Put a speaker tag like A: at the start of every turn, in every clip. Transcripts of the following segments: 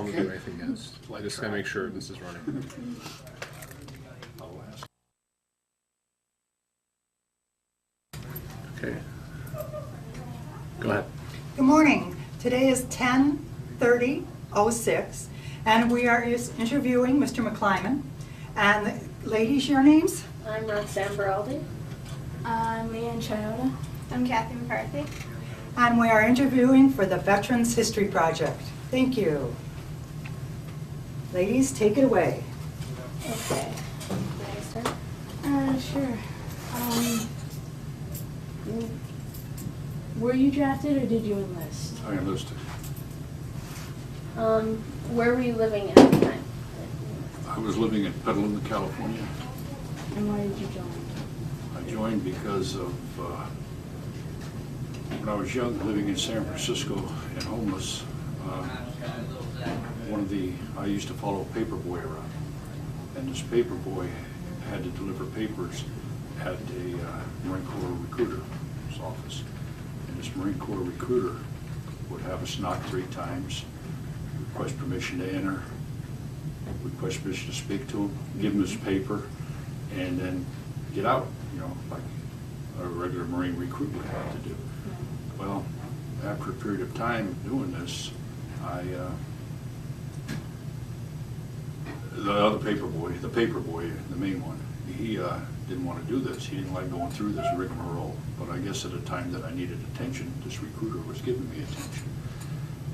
A: tell them to do anything else. I just gotta make sure this is running. Okay. Go ahead.
B: Good morning. Today is 10/30/06, and we are interviewing Mr. McClymonds. And ladies, your names?
C: I'm Roxanne Baraldi.
D: I'm Leanne Chiota. I'm Kathy McCarthy.
B: And we are interviewing for the Veterans History Project. Thank you. Ladies, take it away.
C: Okay. Can I start?
D: Sure. Were you drafted or did you enlist?
E: I enlisted.
C: Where were you living at the time?
E: I was living in Petaluma, California.
D: And why did you join?
E: I joined because of when I was young, living in San Francisco and homeless. I used to follow a paper boy around, and this paper boy had to deliver papers at a Marine Corps recruiter's office. And this Marine Corps recruiter would have us knock 3 times, request permission to enter, request permission to speak to him, give him his paper, and then get out, like a regular Marine recruit would have to do. Well, after a period of time doing this, the paper boy, the main one, he didn't want to do this. He didn't like going through this rigmarole. But I guess at a time that I needed attention, this recruiter was giving me attention.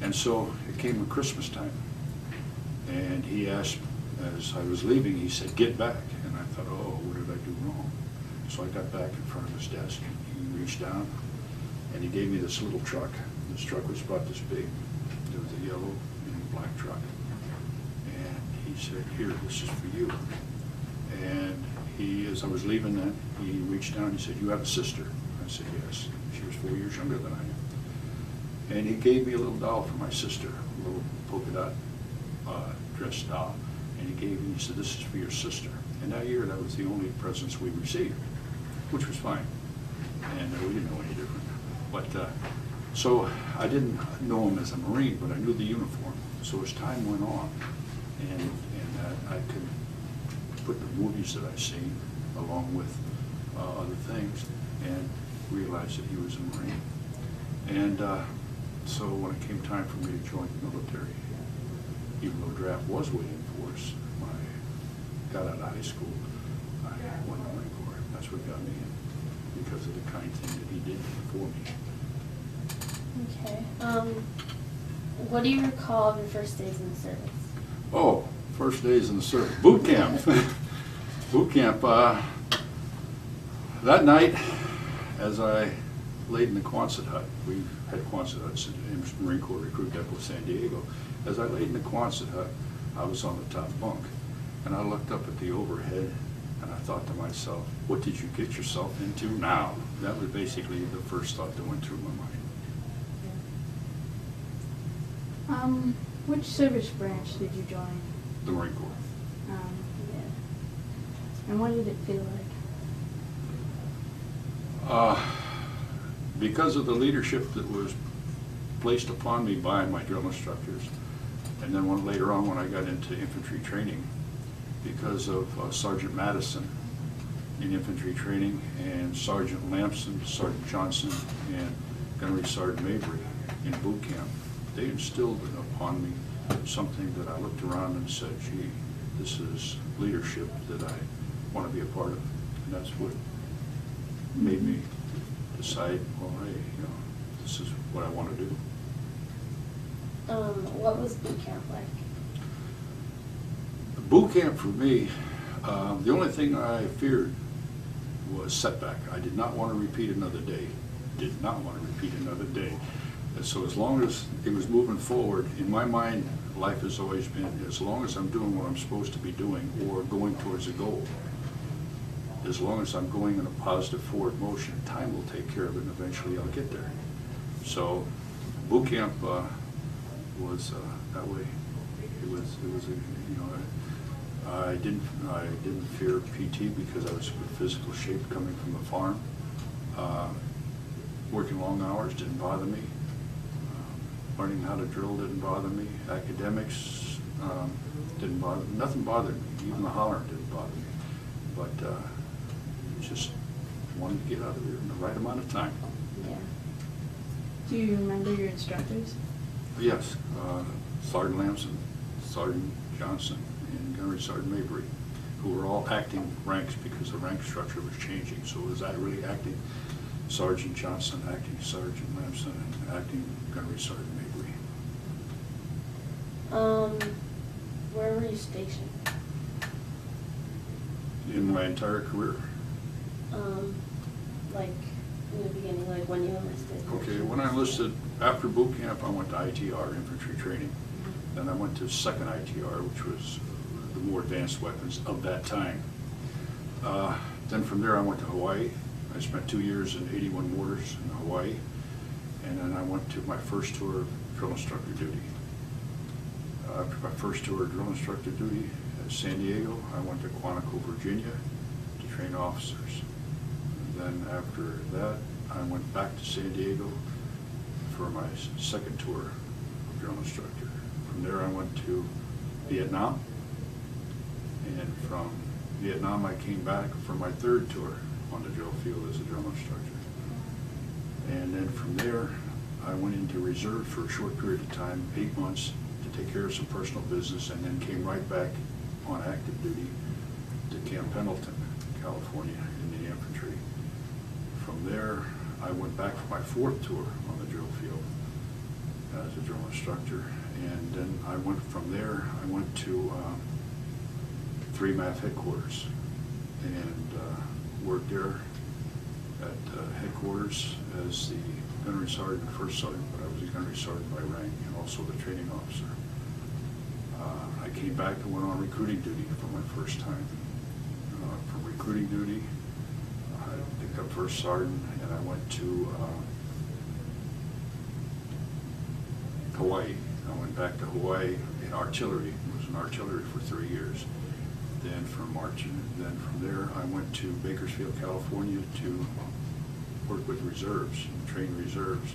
E: And so it came at Christmas time. And he asked, as I was leaving, he said, "Get back." And I thought, oh, what did I do wrong? So I got back in front of his desk, and he reached down, and he gave me this little truck. This truck was about this big. It was a yellow and black truck. And he said, "Here, this is for you." And as I was leaving that, he reached down and he said, "You have a sister?" I said, "Yes." She was 4 years younger than I am. And he gave me a little doll for my sister, a little polka dot dress doll. And he said, "This is for your sister." And that year, that was the only presents we received, which was fine. And we didn't know any different. But so I didn't know him as a Marine, but I knew the uniform. So as time went on, and I could put the movies that I've seen along with other things and realized that he was a Marine. And so when it came time for me to join the military, even though draft was waiting for us, when I got out of high school, I went to the Marine Corps. That's what got me in, because of the kind thing that he did for me.
C: Okay. What do you recall of your first days in the service?
E: Oh, first days in the service. Boot camp. Boot camp. That night, as I laid in the Quonset hut, we had Quonset huts in Marine Corps Recruit Depot, San Diego. As I laid in the Quonset hut, I was on the top bunk, and I looked up at the overhead, and I thought to myself, what did you get yourself into now? That was basically the first thought that went through my mind.
D: Which service branch did you join?
E: The Marine Corps.
D: Yeah. And what did it feel like?
E: Because of the leadership that was placed upon me by my drill instructors, and then later on when I got into infantry training, because of Sergeant Madison in infantry training, and Sergeant Lamson, Sergeant Johnson, and Gunnery Sergeant Mabry in boot camp, they instilled upon me something that I looked around and said, gee, this is leadership that I want to be a part of. And that's what made me decide, well, hey, this is what I want to do.
C: What was boot camp like?
E: Boot camp for me, the only thing I feared was setback. I did not want to repeat another day. Did not want to repeat another day. And so as long as it was moving forward, in my mind, life has always been, as long as I'm doing what I'm supposed to be doing or going towards a goal, as long as I'm going in a positive forward motion, time will take care of it, and eventually I'll get there. So boot camp was that way. It was I didn't fear PT because I was in physical shape coming from the farm. Working long hours didn't bother me. Learning how to drill didn't bother me. Academics didn't bother me. Nothing bothered me. Even the hollering didn't bother me. But just wanted to get out of there in the right amount of time.
C: Yeah.
F: Do you remember your instructors?
E: Yes, Sergeant Lamson, Sergeant Johnson, and Gunnery Sergeant Mabry, who were all acting ranks because the rank structure was changing. So was I really acting Sergeant Johnson, acting Sergeant Lamson, and acting Gunnery Sergeant Mabry?
C: Where were you stationed?
E: In my entire career.
C: Like in the beginning, like when you enlisted?
E: Okay, when I enlisted, after boot camp, I went to ITR, infantry training. Then I went to second ITR, which was the more advanced weapons of that time. Then from there, I went to Hawaii. I spent 2 years in 81 mortars in Hawaii. And then I went to my first tour of drill instructor duty. After my first tour of drill instructor duty at San Diego, I went to Quantico, Virginia to train officers. Then after that, I went back to San Diego for my second tour of drill instructor. From there, I went to Vietnam. And from Vietnam, I came back for my third tour on the drill field as a drill instructor. And then from there, I went into reserve for a short period of time, 8 months, to take care of some personal business, and then came right back on active duty to Camp Pendleton, California, in the infantry. From there, I went back for my fourth tour on the drill field as a drill instructor. And then I went from there, I went to 3 MAF headquarters and worked there at headquarters as the gunnery sergeant, first sergeant, but I was a gunnery sergeant by rank and also the training officer. I came back and went on recruiting duty for my first time. From recruiting duty, I picked up first sergeant and I went to Hawaii. I went back to Hawaii in artillery. I was in artillery for 3 years. Then from there, I went to Bakersfield, California to work with reserves, train reserves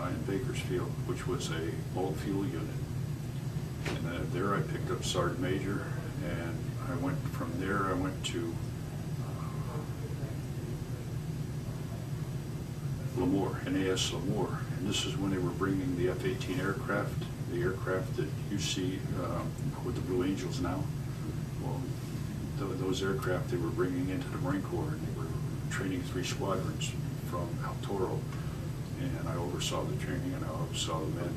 E: in Bakersfield, which was a all fuel unit. And there I picked up sergeant major, and I went from there. I went to Lemoore, NAS Lemoore, and this is when they were bringing the F-18 aircraft, the aircraft that you see with the Blue Angels now. Well, those aircraft they were bringing into the Marine Corps, and they were training 3 squadrons from El Toro, and I oversaw the training and I oversaw the men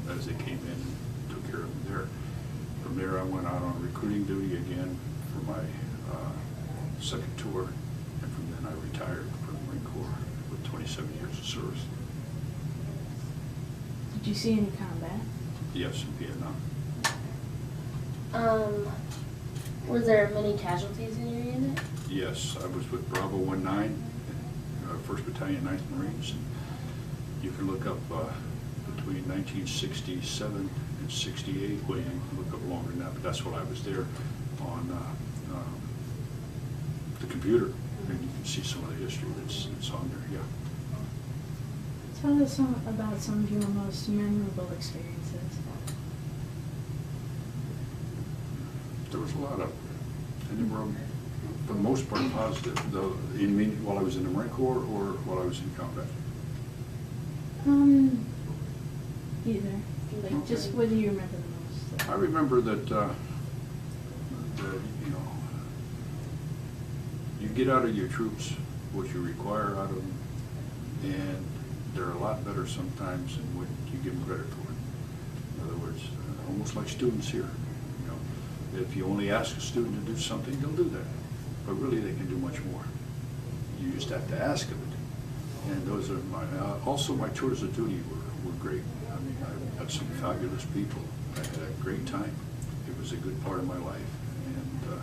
E: as they came in and took care of them there. From there I went out on recruiting duty again for my second tour, and from then I retired from the Marine Corps with 27 years of service.
F: Did you see any combat?
E: Yes, in Vietnam.
C: Was there many casualties in your unit?
E: Yes, I was with Bravo 19, 1st Battalion, 9th Marines. And you can look up between 1967 and 68. Well, you can look up longer than that, but that's what I was there on the computer. And you can see some of the history that's on there, yeah.
F: Tell us about some of your most memorable experiences.
E: There was a lot of, and they were, for the most part, positive. Though, you mean while I was in the Marine Corps or while I was in combat?
F: Either. Like, just what do you remember the most?
E: I remember that, you know, you get out of your troops what you require out of them, and they're a lot better sometimes than what you give them credit for. In other words, almost like students here. You know, if you only ask a student to do something, they'll do that. But really, they can do much more. You just have to ask of it. And those are my, also my tours of duty were great. I mean, I met some fabulous people. I had a great time. It was a good part of my life, and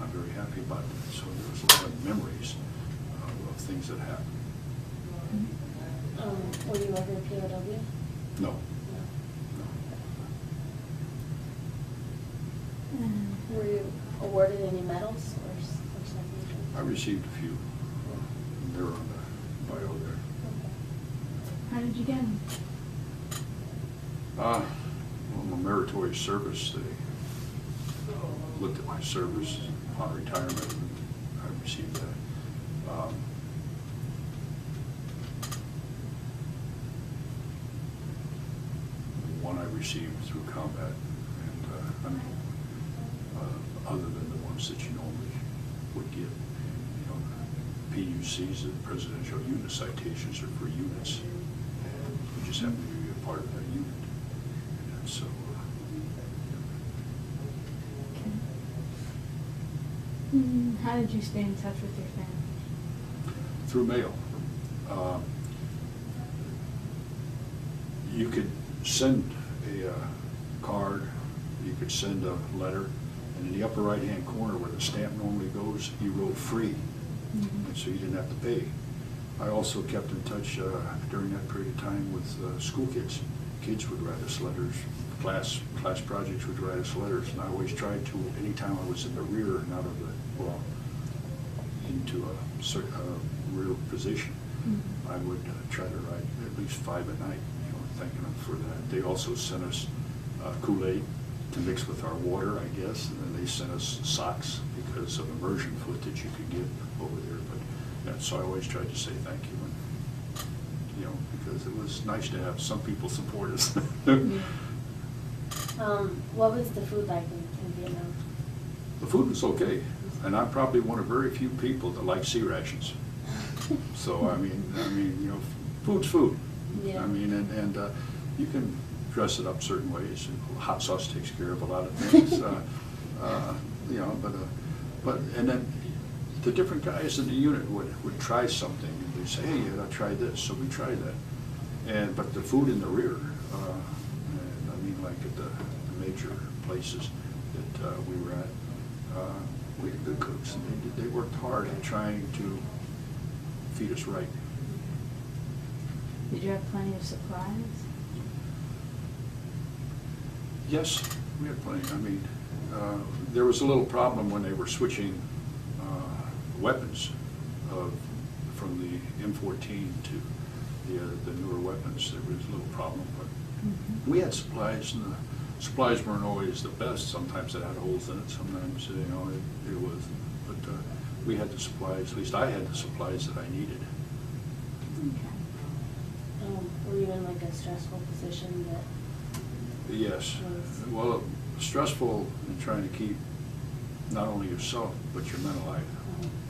E: I'm very happy about that. So there was a lot of memories of things that happened.
C: Were you ever a POW?
E: No.
C: Were you awarded any medals or something?
E: I received a few. They're on the bio there.
F: How did you get them?
E: Well, my meritorious service, they looked at my service upon retirement, and I received that. One I received through combat, and I mean, other than the ones that you normally would get. You know, PUCs, the Presidential Unit Citations, are for units, and you just happen to be a part of that unit. And so,
F: How did you stay in touch with your family?
E: through mail. You could send a card, you could send a letter, and in the upper right-hand corner where the stamp normally goes, you wrote free, and so you didn't have to pay. I also kept in touch during that period of time with school kids. Kids would write us letters, class projects would write us letters, and I always tried to, anytime I was in the rear and out of the, well, into a rear position, I would try to write at least 5 at night, you know, thanking them for that. They also sent us Kool-Aid to mix with our water, I guess, and then they sent us socks because of immersion foot that you could get over there. But yeah, so I always tried to say thank you, and, you know, because it was nice to have some people support us.
C: What was the food like in Vietnam?
E: The food was okay, and I'm probably one of very few people that like sea rations. So I mean, you know, food's food.
C: Yeah.
E: I mean, and you can dress it up certain ways. Hot sauce takes care of a lot of things. You know, but and then the different guys in the unit would try something, and they'd say, hey, I tried this, so we tried that. But the food in the rear, and I mean, like at the major places that we were at, we had good cooks, and they worked hard at trying to feed us right.
F: Did you have plenty of supplies?
E: Yes, we had plenty. I mean, there was a little problem when they were switching weapons from the M14 to the newer weapons. There was a little problem, but we had supplies, and the supplies weren't always the best. Sometimes it had holes in it. Sometimes, you know, it was. But we had the supplies. At least I had the supplies that I needed.
F: Okay.
C: Were you in like a stressful position that?
E: Yes. Well, stressful in trying to keep not only yourself, but your men alive.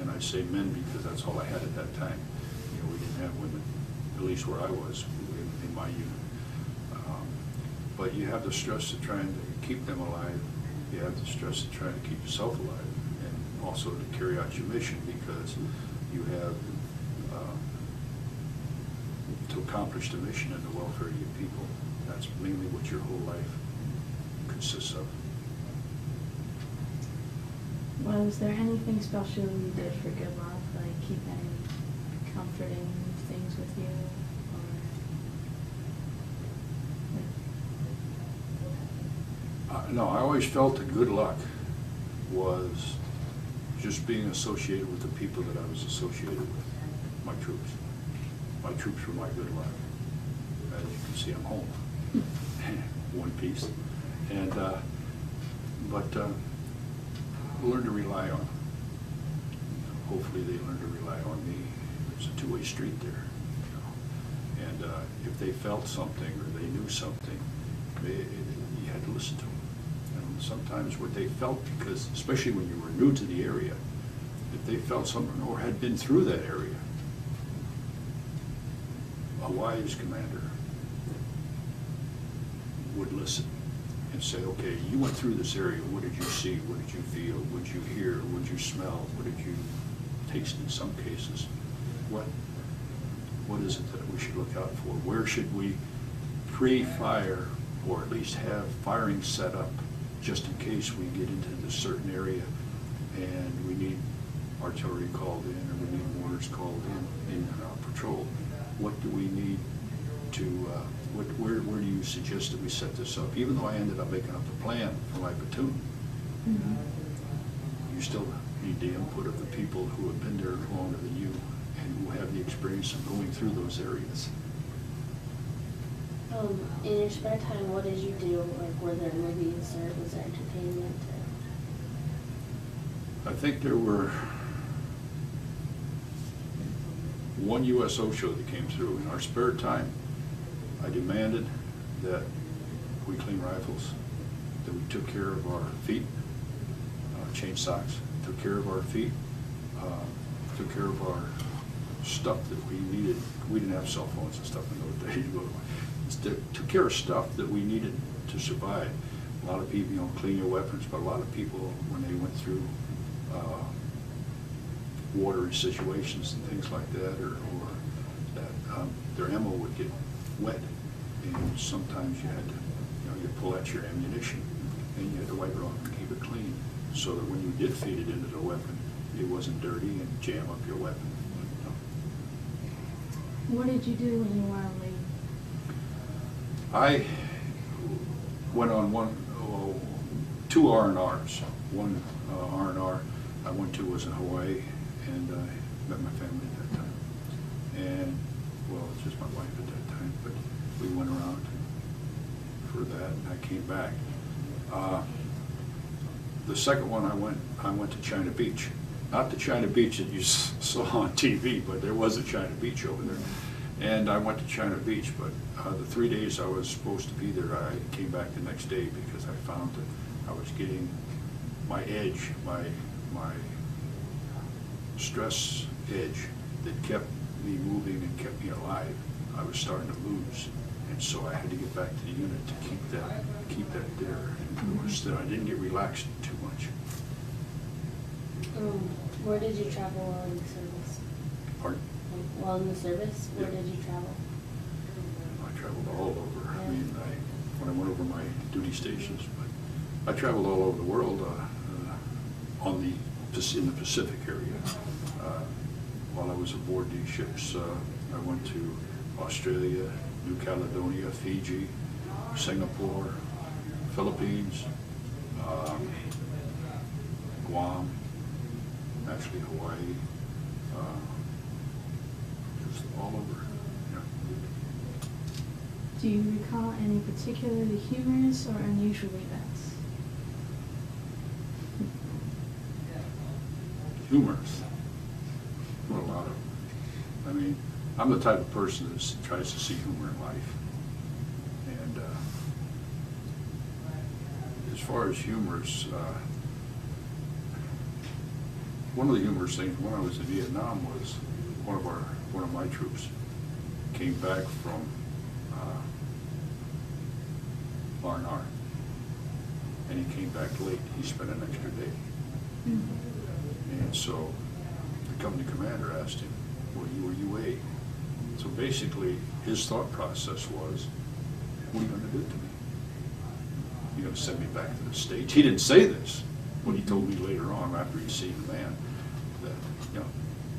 E: And I say men because that's all I had at that time. You know, we didn't have women, at least where I was in my unit. But you have the stress of trying to keep them alive. You have the stress of trying to keep yourself alive, and also to carry out your mission, because you have to accomplish the mission and the welfare of your people. That's mainly what your whole life consists of.
F: Was there anything special you did for good luck, like keep any comforting things with you?
E: No, I always felt that good luck was just being associated with the people that I was associated with, my troops. My troops were my good luck. As you can see, I'm home, one piece. And, but learn to rely on them. Hopefully they learn to rely on me. There's a two-way street there. You know? And if they felt something or they knew something, you had to listen to them. And sometimes what they felt, because especially when you were new to the area, if they felt something or had been through that area, a wise commander would listen and say, okay, you went through this area, what did you see, what did you feel, what did you hear, what did you smell, what did you taste in some cases? What is it that we should look out for? Where should we pre-fire, or at least have firing set up just in case we get into this certain area and we need artillery called in, or we need mortars called in our patrol? What do we need to, where do you suggest that we set this up? Even though I ended up making up the plan for my platoon, you still need the input of the people who have been there longer than you and who have the experience of going through those areas.
C: In your spare time, what did you do? Like, were there movies or was there entertainment?
E: I think there were one USO show that came through. In our spare time, I demanded that we clean rifles, that we took care of our feet, changed socks, took care of our feet, took care of our stuff that we needed. We didn't have cell phones and stuff in those days, but took care of stuff that we needed to survive. A lot of people, clean your weapons, but a lot of people, when they went through watery situations and things like that, or that their ammo would get wet, and sometimes you had to, you pull out your ammunition and you had to wipe it off and keep it clean, so that when you did feed it into the weapon, it wasn't dirty and jam up your weapon.
F: What did you do when you were on leave?
E: I went on two R&Rs. One R&R I went to was in Hawaii, and I met my family at that time. And, well, it was just my wife at that time, but we went around for that, and I came back. The second one I went to China Beach. Not the China Beach that you saw on TV, but there was a China Beach over there. And I went to China Beach, but the 3 days I was supposed to be there, I came back the next day because I found that I was getting my edge, my stress edge that kept me moving and kept me alive. I was starting to lose, and so I had to get back to the unit to keep that there. And it was that I didn't get relaxed too much.
C: Where did you travel while in the service?
E: Pardon?
C: While in the service, where
E: Yeah.
C: did you travel?
E: I traveled all over. I mean, when I went over my duty stations, but I traveled all over the world in the Pacific area. While I was aboard these ships, I went to Australia, New Caledonia, Fiji, Singapore, Philippines, Guam, actually Hawaii, just all over. Yeah.
F: Do you recall any particularly humorous or unusual events?
E: Humorous. Well, a lot of them. I mean, I'm the type of person that tries to see humor in life. And as far as humorous, one of the humorous things when I was in Vietnam was one of my troops came back from R&R, and he came back late. He spent an extra day.
F: Mm-hmm.
E: And so the company commander asked him, "Well, you were UA." So basically, his thought process was, "What are you going to do to me? You're going to send me back to the States?" He didn't say this, but he told me later on, after he'd seen the man, that,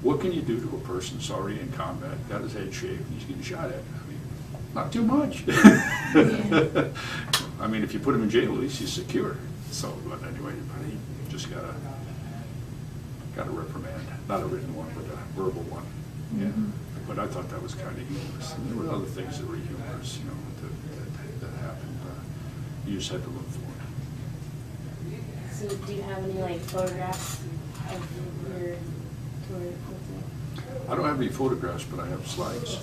E: what can you do to a person that's already in combat, got his head shaved, and he's getting shot at? I mean, not too much.
F: Yeah.
E: I mean, if you put him in jail, at least he's secure. So, but anyway, he just got a reprimand, not a written one, but a verbal one. Yeah.
F: Mhm.
E: But I thought that was kind of humorous. And there were other things that were humorous, that happened. You just had to look for it.
C: So do you have any photographs of your tour with you?
E: I don't have any photographs, but I have slides.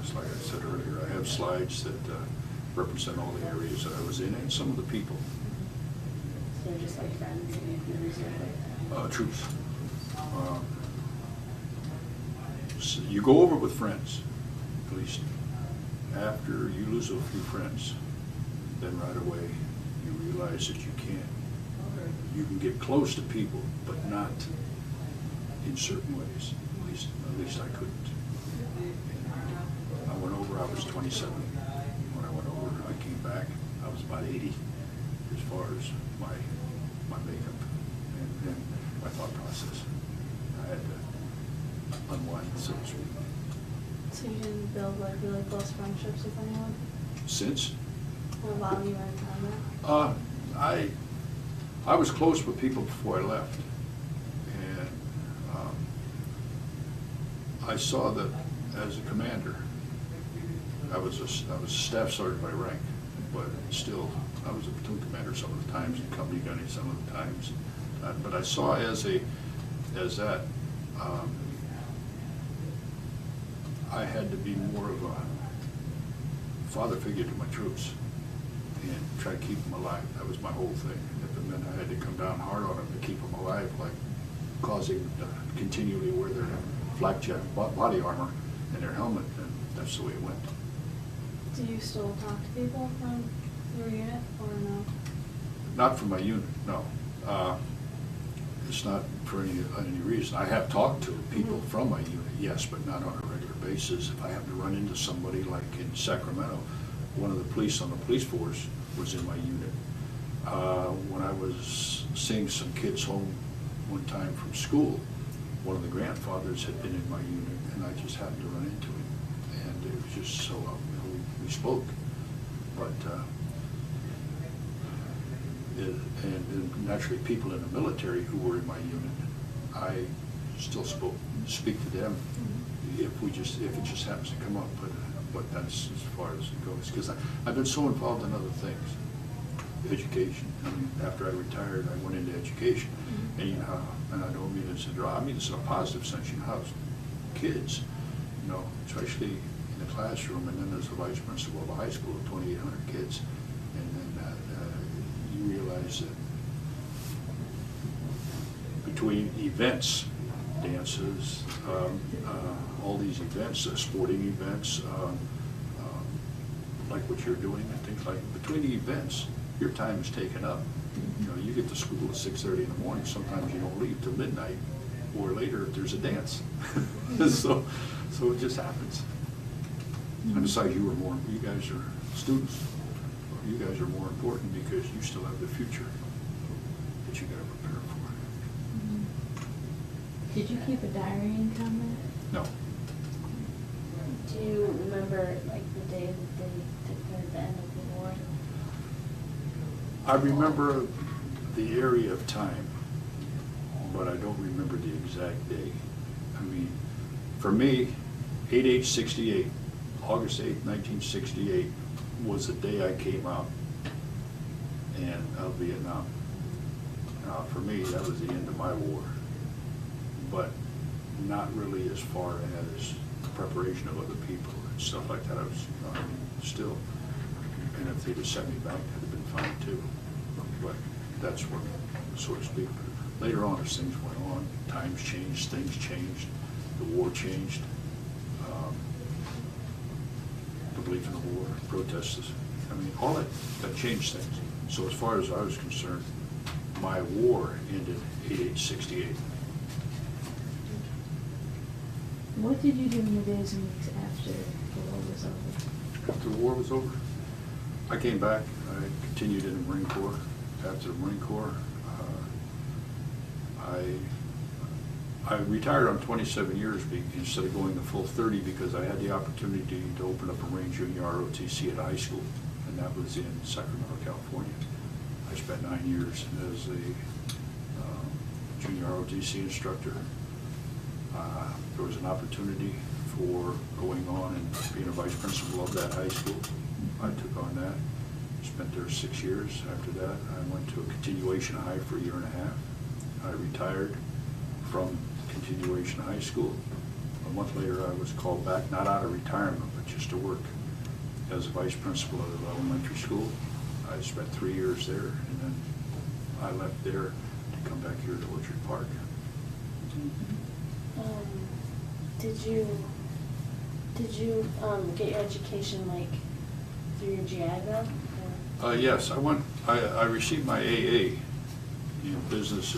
E: Just like I said earlier, I have slides that represent all the areas that I was in and some of the people.
C: So they're just friends and members of
E: Troops. So you go over with friends, at least. After you lose a few friends, then right away you realize that you can get close to people, but not in certain ways. At least I couldn't. And I went over, I was 27. When I went over, I came back, I was about 80 as far as my makeup and my thought process. I had to unwind, so to speak.
F: So you didn't build really close friendships with anyone?
E: Since?
F: While you were in combat?
E: I was close with people before I left, and I saw that as a commander, I was a staff sergeant by rank, but still, I was a platoon commander some of the times, and company gunny some of the times. But I saw as that, I had to be more of a father figure to my troops and try to keep them alive. That was my whole thing. If it meant I had to come down hard on them to keep them alive, like causing them to continually wear their flak jacket, body armor, and their helmet, then that's the way it went.
F: Do you still talk to people from your unit or no?
E: Not from my unit, no. It's not for any reason. I have talked to people from my unit, yes, but not on a regular basis. If I happen to run into somebody like in Sacramento, one of the police on the police force was in my unit. When I was seeing some kids home one time from school, one of the grandfathers had been in my unit, and I just happened to run into him. And it was just so, we spoke. But, and naturally, people in the military who were in my unit, I still speak to them if it just happens to come up. But that's as far as it goes, because I've been so involved in other things. Education. I mean, after I retired, I went into education, and and I don't mean this in a positive sense. You know, kids, especially in the classroom, and then there's the vice principal of a high school of 2,800 kids, and then you realize that between events, dances, all these events, sporting events, like what you're doing and things like, between the events, your time is taken up. You get to school at 6:30 in the morning. Sometimes you don't leave till midnight, or later if there's a dance. so it just happens. And besides, you guys are students. You guys are more important because you still have the future that you got to prepare for.
F: Did you keep a diary in combat?
E: No.
C: Do you remember like the day that they declared the end of the war?
E: I remember the area of time, but I don't remember the exact day. I mean, for me, 8/8/68, August 8, 1968, was the day I came out of Vietnam. For me, that was the end of my war, but not really as far as the preparation of other people and stuff like that. I was still, and if they'd have sent me back, that'd have been fine too. But that's what, so to speak. Later on, as things went on, times changed, things changed, the war changed, the belief in the war, protests. I mean, all that changed things. So as far as I was concerned, my war ended 8/8/68.
F: What did you do in the days and weeks after the war was over?
E: After the war was over, I came back. I continued in the Marine Corps. After the Marine Corps, I retired on 27 years instead of going the full 30 because I had the opportunity to open up a Marine Junior ROTC at a high school, and that was in Sacramento, California. I spent 9 years as a junior ROTC instructor. There was an opportunity for going on and being a vice principal of that high school. I took on that. Spent there 6 years. After that, I went to a continuation high for a year and a half. I retired from continuation high school. A month later, I was called back, not out of retirement, but just to work as a vice principal of the elementary school. I spent 3 years there, and then I left there to come back here to Orchard Park.
C: Did you get your education like through your GI Bill?
E: Yes, I received my AA in business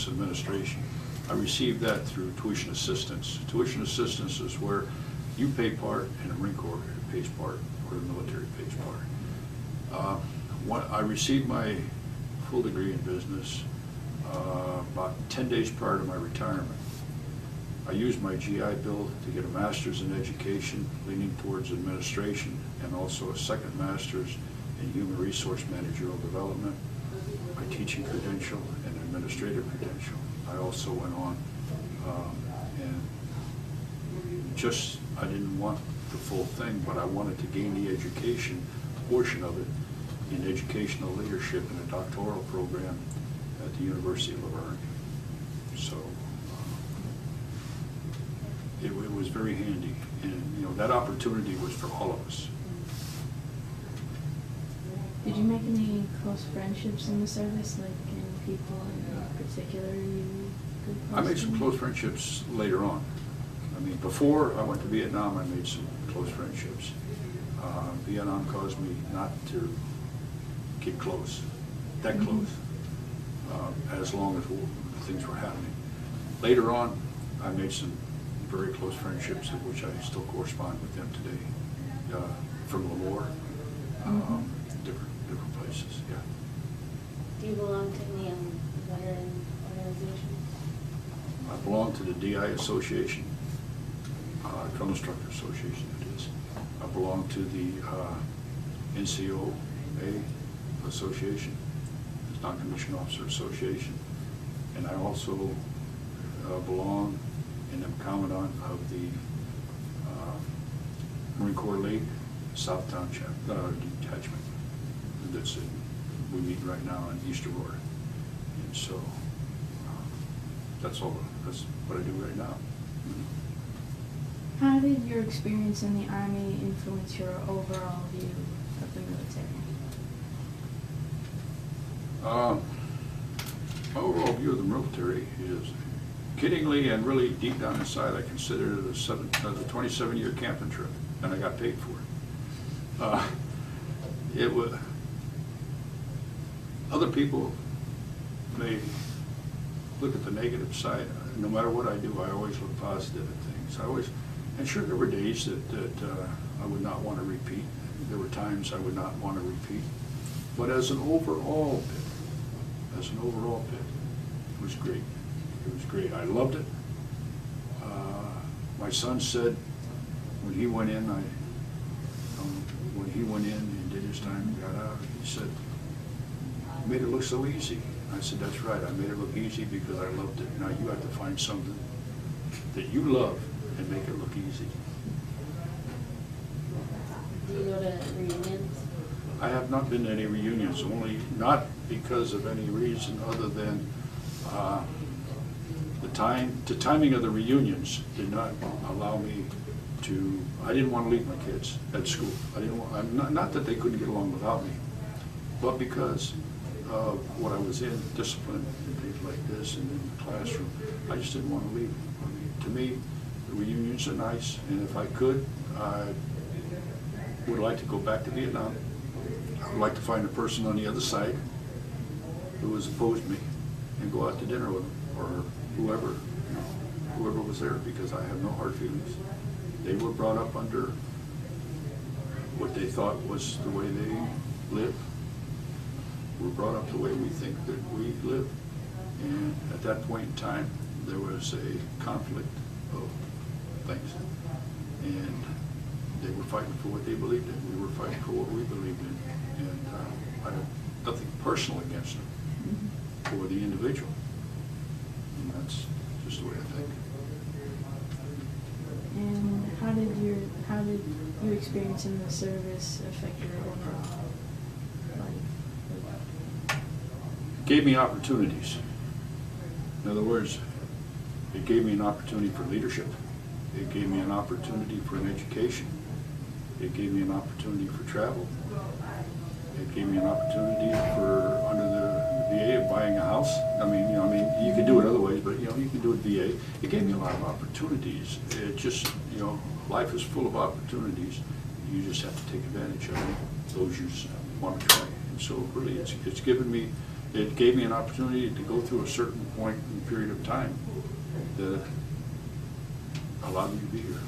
E: administration. I received that through tuition assistance. Tuition assistance is where you pay part and the Marine Corps pays part, or the military pays part. I received my full degree in business about 10 days prior to my retirement. I used my GI Bill to get a master's in education, leaning towards administration, and also a second master's in human resource managerial development, my teaching credential, and administrative credential. I also went on and I didn't want the full thing, but I wanted to gain the education portion of it in educational leadership in a doctoral program at the University of Laverne. So it was very handy, and you know, that opportunity was for all of us.
F: Did you make any close friendships in the service, like any people in particular you good
E: I made some
F: to?
E: close friendships later on. I mean, before I went to Vietnam, I made some close friendships. Vietnam caused me not to get close, that close, as long as things were happening. Later on, I made some very close friendships, of which I still correspond with them today, from Lemoore, different places, yeah.
C: Do you belong to any veteran organizations?
E: I belong to the DI Association, Drill Instructor Association it is. I belong to the NCOA Association, the Non-Commissioned Officer Association, and I also belong and am Commandant of the Marine Corps League Southtown Detachment. That's it. We meet right now in East Aurora, and so that's all. That's what I do right now.
F: How did your experience in the Army influence your overall view of the military?
E: My overall view of the military is, kiddingly and really deep down inside, I consider it a 27-year camping trip, and I got paid for it. It was. Other people may look at the negative side. No matter what I do, I always look positive at things. And sure, there were days that I would not want to repeat. There were times I would not want to repeat. But as an overall bit, it was great. It was great. I loved it. My son said when he went in, and did his time and got out, he said, "You made it look so easy." I said, "That's right. I made it look easy because I loved it. Now you have to find something that you love and make it look easy."
C: Do you go to reunions?
E: I have not been to any reunions, only not because of any reason other than the timing of the reunions did not allow me to. I didn't want to leave my kids at school. I didn't want. Not that they couldn't get along without me, but because of what I was in, discipline and things like this, and in the classroom, I just didn't want to leave. I mean, to me, the reunions are nice, and if I could, I would like to go back to Vietnam. I would like to find a person on the other side who was opposed to me and go out to dinner with them, or whoever was there, because I have no hard feelings. They were brought up under what they thought was the way they live. We're brought up the way we think that we live. And at that point in time, there was a conflict of things. And they were fighting for what they believed in. We were fighting for what we believed in. And I have nothing personal against them, for the individual. And that's just the way I think.
F: And how did your experience in the service affect your overall life?
E: Gave me opportunities. In other words, it gave me an opportunity for leadership. It gave me an opportunity for an education. It gave me an opportunity for travel. It gave me an opportunity for, under the VA, of buying a house. I mean, you can do it other ways, but you can do it VA. It gave me a lot of opportunities. It just, life is full of opportunities. You just have to take advantage of them, those you want to try. And so really, it gave me an opportunity to go through a certain point in the period of time that allowed me to be here.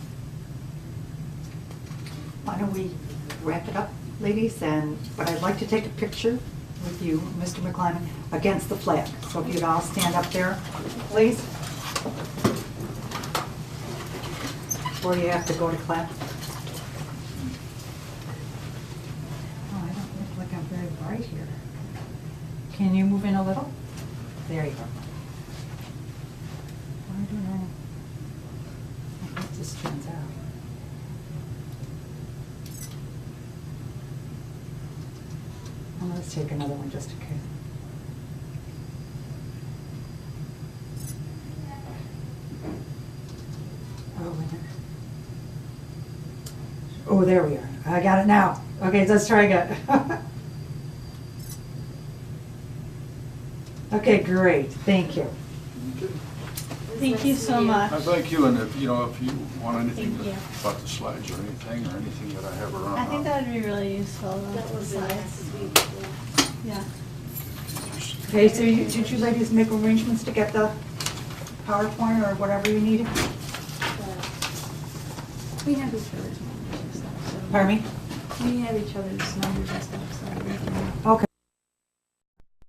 B: Why don't we wrap it up, ladies? But I'd like to take a picture with you, Mr. McClymonds, against the flag. So if you'd all stand up there, please. Or you have to go to class. Oh, I don't look like I'm very bright here. Can you move in a little? There you go. I don't know. I hope this turns out. Let's take another one just in case. Oh, wait a minute. Oh, there we are. I got it now. Okay, let's try again. Okay, great. Thank you.
F: Thank you so much.
E: Thank you, and if you want anything
F: Thank you.
E: about the slides or anything, or anything that I have around.
F: I think that would be really useful.
C: That would be
F: besides-
C: nice.
F: Yeah.
B: Okay, so did you ladies make arrangements to get the PowerPoint or whatever you needed?
F: We have each other's numbers and stuff, so.
B: Pardon me?
F: We have each other's numbers and stuff, so we can.
B: Okay.